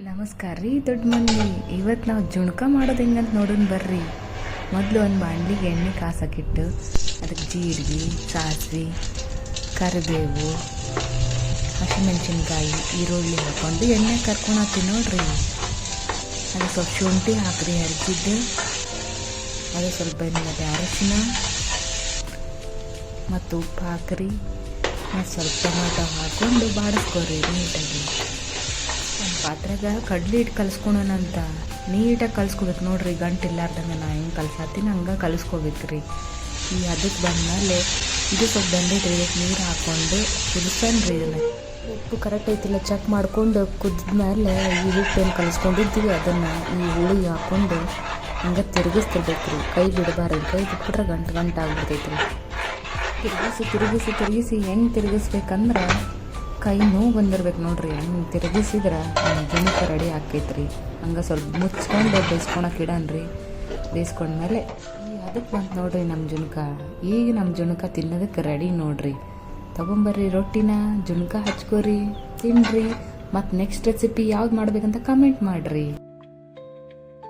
ನಮಸ್ಕಾರ ರೀ ದೊಡ್ಡ ಮಂದಿ. ಇವತ್ತು ನಾವು ಜುಣ್ಕ ಮಾಡೋದು ಹೆಂಗಂತ ನೋಡೋಣ ಬರ್ರಿ. ಮೊದಲು ಒಂದು ಬಾಣಲಿಗೆ ಎಣ್ಣೆ ಕಾಸಕ್ಕಿಟ್ಟು ಅದಕ್ಕೆ ಜೀರಿಗೆ, ಸಾಸಿವೆ, ಕರಿಬೇವು, ಹಸಿಮೆಣಸಿನ್ಕಾಯಿ, ಈರುಳ್ಳಿ ಹಾಕ್ಕೊಂಡು ಎಣ್ಣೆ ಕರ್ಕೊಂಡು ನೋಡ್ರಿ. ಅದು ಸ್ವಲ್ಪ ಶುಂಠಿ ಹಾಕ್ರಿ ಹರಿಚಿದ್ದು, ಅದು ಸ್ವಲ್ಪ ಎಣ್ಣೆ ಅರಶಿನ ಮತ್ತು ಉಪ್ಪು ಹಾಕ್ರಿ, ಮತ್ತು ಸ್ವಲ್ಪ ಟೊಮಾಟೊ ಹಾಕ್ಕೊಂಡು ಬಾಡಿಸ್ಕೊರಿ ನೀಟಾಗಿ. ಒಂದು ಪಾತ್ರೆಗೆ ಕಡ್ಲಿ ಹಿಟ್ಟು ಕಲಿಸ್ಕೊಳೋಣಂತ ನೀಟಾಗಿ ಕಲಿಸ್ಕೋಬೇಕು ನೋಡ್ರಿ. ಗಂಟು ಇಲ್ಲಾರ್ದಂಗೆ ನಾ ಹೆಂಗೆ ಕಲ್ಸಾತೀನಿ ಹಂಗೆ ಕಲಿಸ್ಕೋಬೇಕ್ರಿ. ಈ ಅದಕ್ಕೆ ಬಂದಮೇಲೆ ಇದು ಸ್ವಲ್ಪ ದಂಡಿಟ್ಟು ನೀರು ಹಾಕ್ಕೊಂಡು ಕುದಿಸನ್ರಿ. ಇದನ್ನು ಉಪ್ಪು ಕರೆಕ್ಟ್ ಐತಿಲ್ಲ ಚೆಕ್ ಮಾಡಿಕೊಂಡು ಕುದ್ಮೇಲೆ ಈ ಹಿಟ್ಟೇನು ಕಲಿಸ್ಕೊಂಡಿರ್ತೀವಿ ಅದನ್ನು ಈ ಹುಳಿ ಹಾಕ್ಕೊಂಡು ಹಂಗೆ ತಿರುಗಿಸ್ತಿರ್ಬೇಕ್ರಿ. ಕೈ ಬಿಡಬಾರ್ದು, ಕೈ ಬಿಟ್ಬಿಟ್ರೆ ಗಂಟು ಆಗ್ಬಿಡ್ತೈತ್ರಿ. ತಿರುಗಿಸಿ ಹೆಂಗೆ ತಿರುಗಿಸ್ಬೇಕಂದ್ರೆ ಕೈ ನೋವು ಬಂದಿರ್ಬೇಕು ನೋಡ್ರಿ. ಹಂಗೆ ತಿರುಗಿಸಿದ್ರೆ ಜುಣ್ಕ ರೆಡಿ ಆಕೈತ್ರಿ. ಹಂಗೆ ಸ್ವಲ್ಪ ಮುಚ್ಕೊಂಡು ಬೇಯಿಸ್ಕೊಳಕ್ಕೆ ಇಡನ್ರಿ. ಬೇಯಿಸ್ಕೊಂಡ್ಮೇಲೆ ಅದಕ್ಕೆ ಬಂತು ನೋಡ್ರಿ ನಮ್ಮ ಜುಣ್ಕ. ಈಗ ನಮ್ಮ ಜುಣ್ಕ ತಿನ್ನೋದಕ್ಕೆ ರೆಡಿ ನೋಡ್ರಿ. ತೊಗೊಂಬರ್ರಿ ರೊಟ್ಟಿನ, ಜುಣ್ಕ ಹಚ್ಕೋರಿ, ತಿನ್ನಿರಿ. ಮತ್ತು ನೆಕ್ಸ್ಟ್ ರೆಸಿಪಿ ಯಾವ್ದು ಮಾಡ್ಬೇಕಂತ ಕಮೆಂಟ್ ಮಾಡಿರಿ.